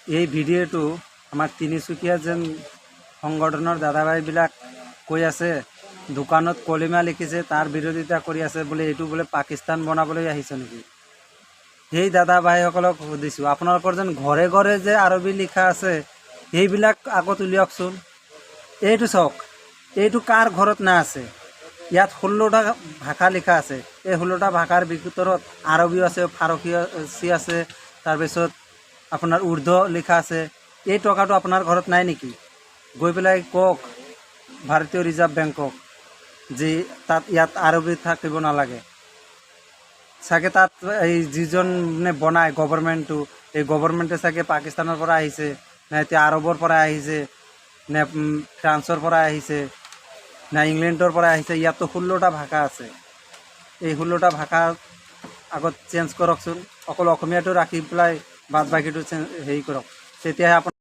এই ভিডিঅ'টো আমাৰ তিনিচুকীয়া যেন সংগঠনৰ দাদাভাইবিলাক কৈ আছে দোকানত কলিমা লিখিছে তাৰ বিৰোধিতা কৰি আছে বোলে, এইটো বোলে পাকিস্তান বনাবলৈ আহিছে নেকি? সেই দাদাভাইসকলক সুধিছোঁ, আপোনালোকৰ যেন ঘৰে ঘৰে যে আৰবী লিখা আছে সেইবিলাক আগত উলিয়াওকচোন। এইটো চাওক, এইটো কাৰ ঘৰত না আছে? ইয়াত 16টা ভাষা লিখা আছে। এই 16টা ভাষাৰ ভিতৰত আৰবীও আছে, ফাৰচী আছে, তাৰপিছত আপোনাৰ উৰ্দু লিখা আছে। এই টকাটো আপোনাৰ ঘৰত নাই নেকি? গৈ পেলাই কওক ভাৰতীয় ৰিজাৰ্ভ বেংকক যে ইয়াত আৰবী থাকিব নালাগে। চাগে তাত এই যিজনে বনায় গভৰ্ণমেণ্টটো, এই গভৰ্ণমেণ্টে চাগে পাকিস্তানৰ পৰা আহিছে, নে এতিয়া আৰবৰ পৰা আহিছে, নে ফ্ৰান্সৰ পৰা আহিছে, না ইংলেণ্ডৰ পৰা আহিছে। ইয়াততো 16টা ভাষা আছে। এই 16টা ভাষা আগত চেঞ্জ কৰকচোন। অকল অসমীয়াটো ৰাখি পেলাই বাদ বাকীটো হেৰি কৰক, তেতিয়াহে আপোনাৰ